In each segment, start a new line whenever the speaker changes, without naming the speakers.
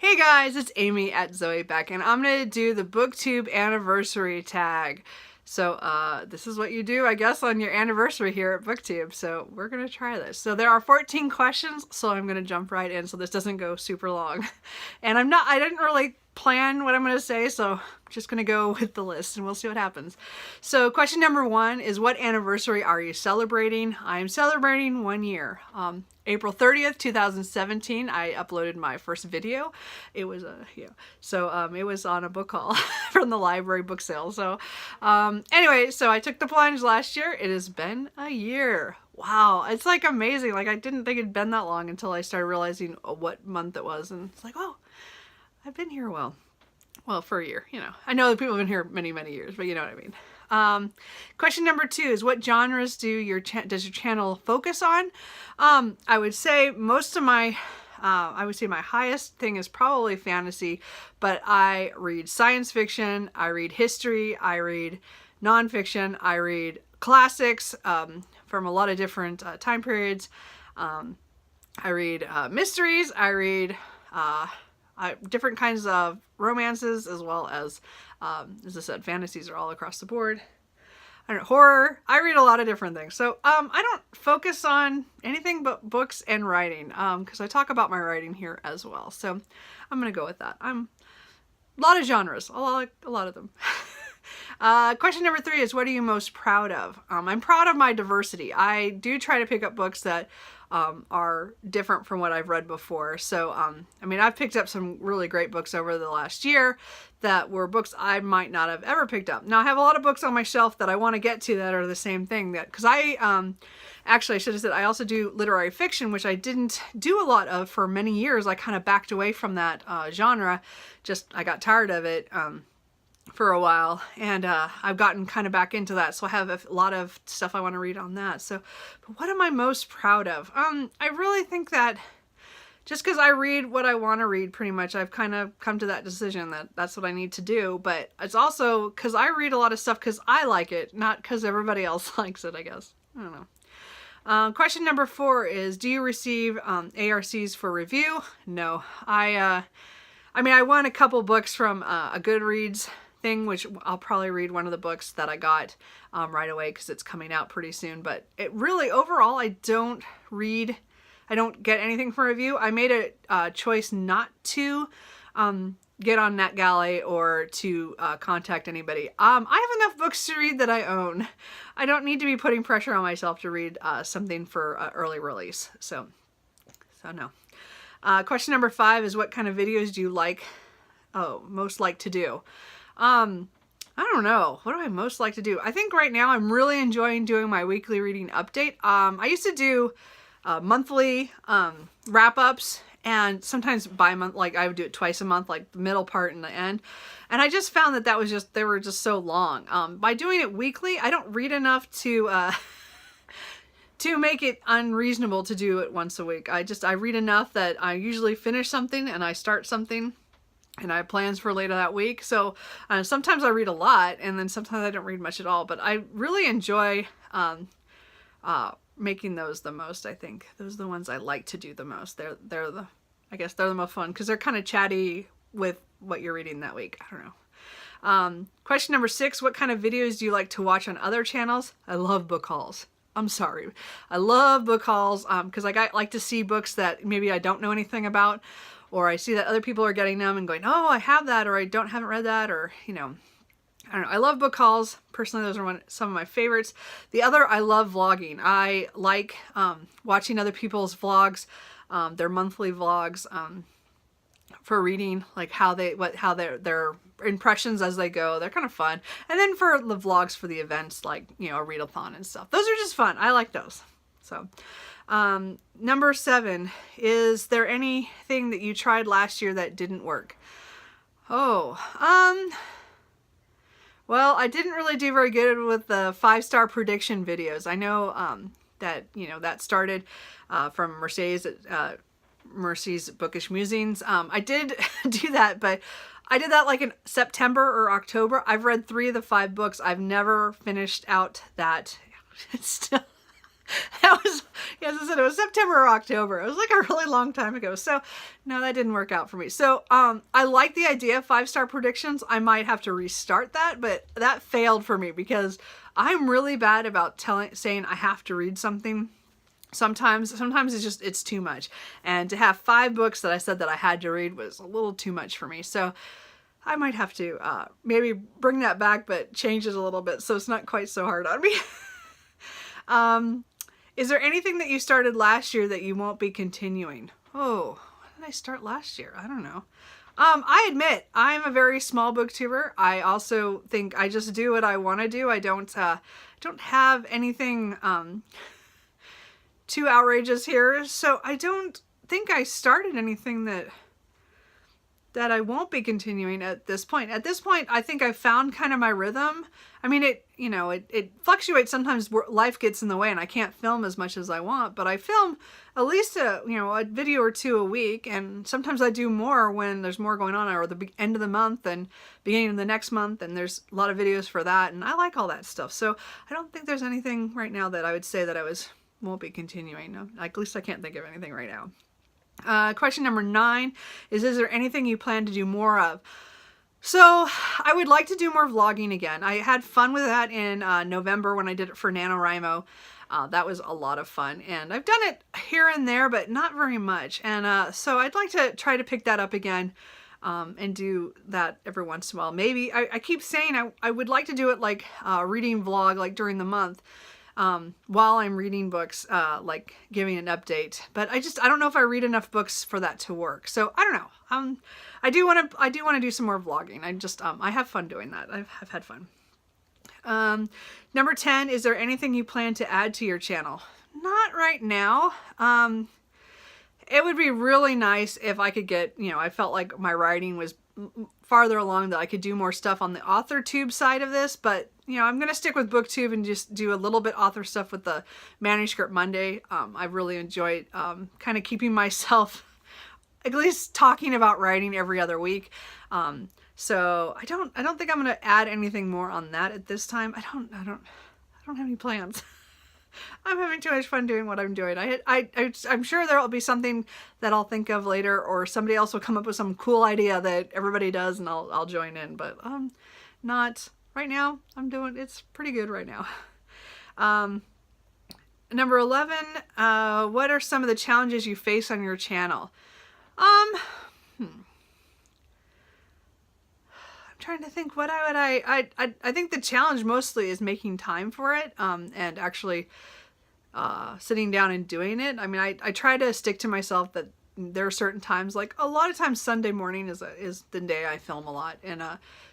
Hey guys, it's Amy at Zoe Beck, and I'm going to do the BookTube Anniversary Tag. So this is what you do, I guess, on your anniversary here at BookTube. So we're going to try this. So there are 14 questions, so I'm going to jump right in so this doesn't go super long. And I didn't really plan what I'm going to say, so I'm just going to go with the list and we'll see what happens. So question number 1 is, what anniversary are you celebrating? I am celebrating 1 year. April 30th, 2017, I uploaded my first video. It was it was on a book haul from the library book sale. So anyway, so I took the plunge last year. It has been a year. Wow, it's like amazing. Like, I didn't think it'd been that long until I started realizing what month it was, and it's like, oh, I've been here well for a year, you know. I know that people have been here many, many years, but you know what I mean. Question number 2 is, what genres does your channel focus on? I would say most of my, my highest thing is probably fantasy, but I read science fiction, I read history, I read nonfiction, I read classics from a lot of different time periods. I read mysteries, I read different kinds of romances, as well as I said, fantasies are all across the board. I don't know, horror. I read a lot of different things. So I don't focus on anything but books and writing, because I talk about my writing here as well. So I'm going to go with that. A lot of genres, a lot of them. Question number 3 is, what are you most proud of? I'm proud of my diversity. I do try to pick up books that are different from what I've read before. So, I mean, I've picked up some really great books over the last year that were books I might not have ever picked up. Now, I have a lot of books on my shelf that I want to get to that are the same thing, because actually, I should have said I also do literary fiction, which I didn't do a lot of for many years. I kind of backed away from that genre. I got tired of it for a while, and I've gotten kind of back into that, so I have a lot of stuff I want to read on that. So, but what am I most proud of? I really think that just because I read what I want to read, pretty much, I've kind of come to that decision that that's what I need to do. But it's also because I read a lot of stuff because I like it, not because everybody else likes it, I guess. I don't know. Question number 4 is, do you receive ARCs for review? No. I mean, I won a couple books from a Goodreads thing, which I'll probably read one of the books that I got right away because it's coming out pretty soon. But it really, overall, I don't get anything for review. I made a choice not to get on NetGalley or to contact anybody. I have enough books to read that I own. I don't need to be putting pressure on myself to read something for early release. So no. Question number 5 is, what kind of videos do you most like to do? I don't know. What do I most like to do? I think right now I'm really enjoying doing my weekly reading update. I used to do monthly wrap-ups, and sometimes bi-month, like I would do it twice a month, like the middle part and the end. And I just found that they were just so long. By doing it weekly, I don't read enough to make it unreasonable to do it once a week. I read enough that I usually finish something and I start something, and I have plans for later that week. So sometimes I read a lot, and then sometimes I don't read much at all. But I really enjoy making those the most. I think those are the ones I like to do the most. I guess they're the most fun because they're kind of chatty with what you're reading that week. I don't know. Question number 6, what kind of videos do you like to watch on other channels? I love book hauls. I'm sorry. I love book hauls because I like to see books that maybe I don't know anything about, or I see that other people are getting them and going, oh, I have that, or I haven't read that, or, you know, I don't know. I love book hauls. Personally, those are some of my favorites. The other, I love vlogging. I like watching other people's vlogs, their monthly vlogs for reading, like how their impressions as they go. They're kind of fun. And then for the vlogs for the events, like, you know, a readathon and stuff. Those are just fun. I like those. So, number 7, is there anything that you tried last year that didn't work? Oh, well, I didn't really do very good with the 5-star prediction videos. I know that, you know, that started from Mercy's Bookish Musings. I did do that, but I did that like in September or October. I've read 3 of the 5 books. I've never finished out that. It's still That was, as I said, it was September or October. It was like a really long time ago. So no, that didn't work out for me. So I like the idea of 5-star predictions. I might have to restart that, but that failed for me because I'm really bad about saying I have to read something. Sometimes it's too much. And to have 5 books that I said that I had to read was a little too much for me. So I might have to maybe bring that back, but change it a little bit so it's not quite so hard on me. Is there anything that you started last year that you won't be continuing? Oh, what did I start last year? I don't know. I admit I'm a very small booktuber. I also think I just do what I want to do. I don't have anything too outrageous here. So I don't think I started anything that I won't be continuing at this point. At this point, I think I've found kind of my rhythm. I mean, it fluctuates. Sometimes life gets in the way and I can't film as much as I want, but I film at least a video or 2 a week. And sometimes I do more when there's more going on, or the end of the month and beginning of the next month. And there's a lot of videos for that. And I like all that stuff. So I don't think there's anything right now that I would say that won't be continuing. No, at least I can't think of anything right now. Question number 9 is there anything you plan to do more of? So I would like to do more vlogging again. I had fun with that in November when I did it for NaNoWriMo. That was a lot of fun, and I've done it here and there, but not very much. And so I'd like to try to pick that up again and do that every once in a while. Maybe, I keep saying I would like to do it like reading vlog, like during the month. While I'm reading books, like giving an update, but I don't know if I read enough books for that to work. So I don't know. I do want to do some more vlogging. I have fun doing that. I've had fun. Number 10, is there anything you plan to add to your channel? Not right now. It would be really nice if I could get, I felt like my writing was farther along, that I could do more stuff on the AuthorTube side of this, but I'm going to stick with BookTube and just do a little bit author stuff with the Manuscript Monday. I really enjoyed kind of keeping myself at least talking about writing every other week. So I don't think I'm going to add anything more on that at this time. I don't have any plans. I'm having too much fun doing what I'm doing. I'm sure there will be something that I'll think of later, or somebody else will come up with some cool idea that everybody does and I'll join in, but not right now. It's pretty good right now. Number 11, what are some of the challenges you face on your channel? I'm trying to think, I think the challenge mostly is making time for it, and actually sitting down and doing it. I mean, I try to stick to myself that there are certain times, like a lot of times Sunday morning is the day I film a lot, and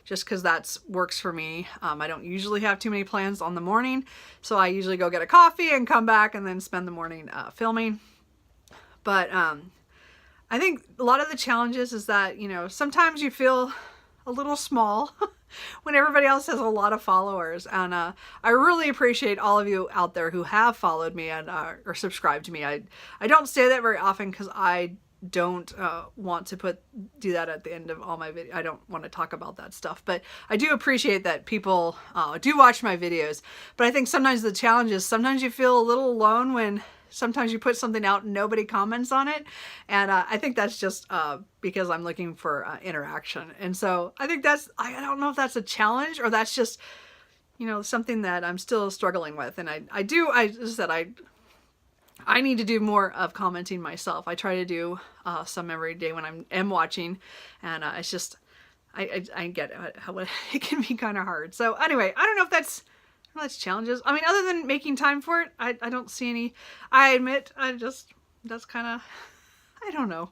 just because that works for me. I don't usually have too many plans on the morning, so I usually go get a coffee and come back and then spend the morning filming. But I think a lot of the challenges is that, sometimes you feel a little small when everybody else has a lot of followers. And I really appreciate all of you out there who have followed me and or subscribed to me. I don't say that very often because I don't want to do that at the end of all my videos. I don't want to talk about that stuff, but I do appreciate that people do watch my videos. But I think sometimes the challenge is sometimes you feel a little alone when sometimes you put something out and nobody comments on it. And I think that's just because I'm looking for interaction. And so I think I don't know if that's a challenge or that's just, something that I'm still struggling with. And I need to do more of commenting myself. I try to do some every day when I am watching, and it's just, I get how it can be kind of hard. So anyway, I don't know if that's challenges. I mean, other than making time for it, I don't see any. I admit, that's kind of, I don't know.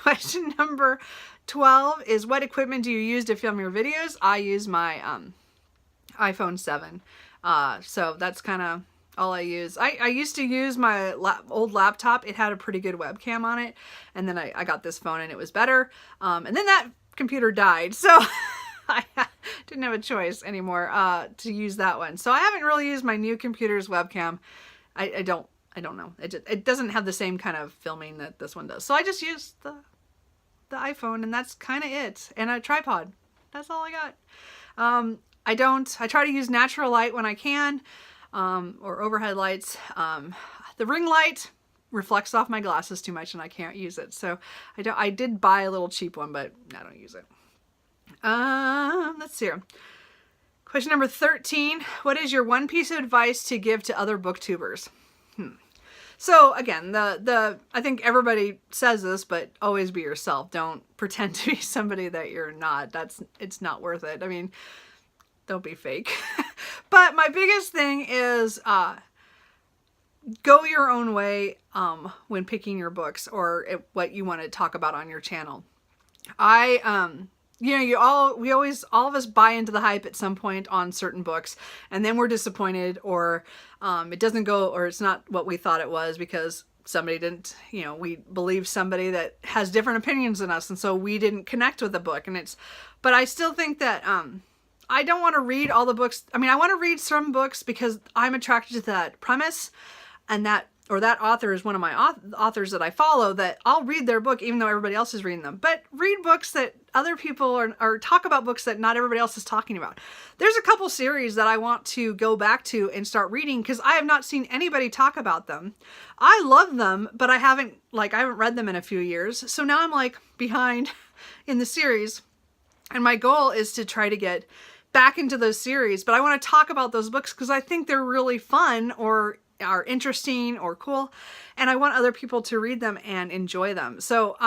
Question number 12 is, what equipment do you use to film your videos? I use my iPhone 7. So that's kind of all I use. I used to use my old laptop. It had a pretty good webcam on it. And then I got this phone and it was better. And then that computer died. So I didn't have a choice anymore to use that one. So I haven't really used my new computer's webcam. I don't know. It doesn't have the same kind of filming that this one does. So I just use the iPhone, and that's kind of it. And a tripod. That's all I got. I try to use natural light when I can. or overhead lights. The ring light reflects off my glasses too much and I can't use it. So I did buy a little cheap one, but I don't use it. Let's see here. Question number 13. What is your one piece of advice to give to other booktubers? So again, I think everybody says this, but always be yourself. Don't pretend to be somebody that you're not. It's not worth it. I mean, don't be fake. But my biggest thing is go your own way when picking your books or what you want to talk about on your channel. You know, all of us buy into the hype at some point on certain books, and then we're disappointed, or it doesn't go, or it's not what we thought it was because somebody didn't, you know, we believe somebody that has different opinions than us, and so we didn't connect with the book. But I still think that I don't want to read all the books. I mean, I want to read some books because I'm attracted to that premise, and that author is one of my authors that I follow, that I'll read their book even though everybody else is reading them. But read books that other people or talk about books that not everybody else is talking about. There's a couple series that I want to go back to and start reading because I have not seen anybody talk about them. I love them, but I haven't read them in a few years. So now I'm like behind in the series, and my goal is to try to get back into those series. But I want to talk about those books because I think they're really fun or are interesting or cool, and I want other people to read them and enjoy them. So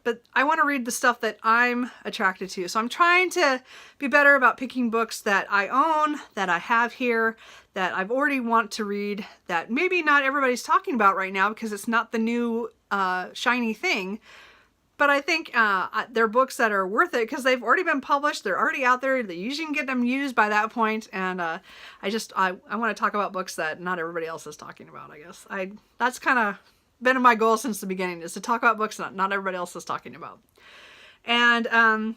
but I want to read the stuff that I'm attracted to. So I'm trying to be better about picking books that I own, that I have here, that I've already want to read, that maybe not everybody's talking about right now because it's not the new shiny thing. But I think they're books that are worth it because they've already been published. They're already out there. You usually can get them used by that point. And I want to talk about books that not everybody else is talking about, I guess. That's kind of been my goal since the beginning, is to talk about books that not everybody else is talking about. And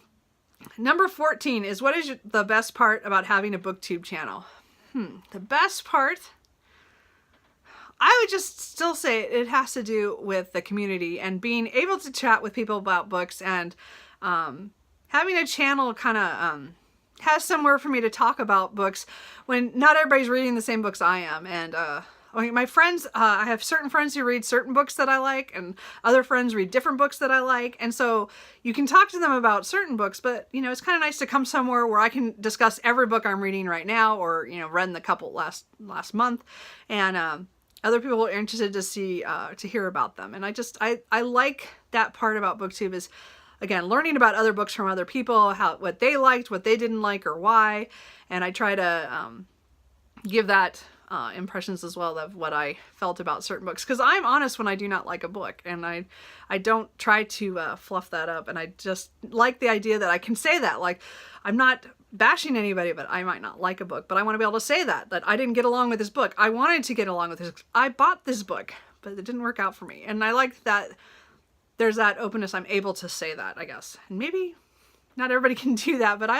number 14 is, what is the best part about having a BookTube channel? The best part, I would just still say it has to do with the community and being able to chat with people about books, and having a channel kind of has somewhere for me to talk about books when not everybody's reading the same books I am. And my friends, I have certain friends who read certain books that I like, and other friends read different books that I like. And so you can talk to them about certain books, but you know, it's kind of nice to come somewhere where I can discuss every book I'm reading right now, or, you know, read the couple last month, and other people are interested to hear about them. And I like that part about BookTube, is, again, learning about other books from other people, what they liked, what they didn't like, or why. And I try to give that impressions as well of what I felt about certain books, because I'm honest when I do not like a book, and I don't try to fluff that up. And I just like the idea that I can say that, like, I'm not bashing anybody, but I might not like a book, but I want to be able to say that I didn't get along with this book. I wanted to get along with this. I bought this book, but it didn't work out for me. And I like that there's that openness. I'm able to say that, I guess. And maybe not everybody can do that, but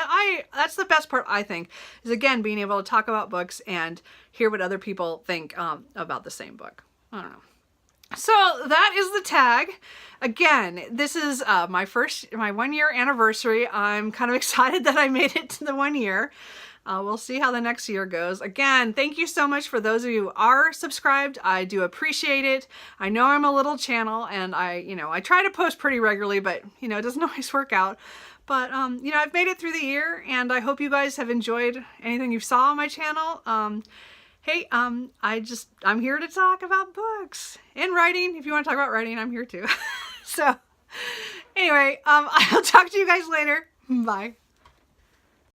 that's the best part, I think, is, again, being able to talk about books and hear what other people think about the same book. I don't know. So that is the tag. Again, this is my 1 year anniversary. I'm kind of excited that I made it to the 1 year. We'll see how the next year goes. Again, thank you so much for those of you who are subscribed. I do appreciate it. I know I'm a little channel, and I try to post pretty regularly, but it doesn't always work out. But I've made it through the year, and I hope you guys have enjoyed anything you saw on my channel. Hey, I'm here to talk about books and writing. If you want to talk about writing, I'm here too. So anyway, I'll talk to you guys later. Bye.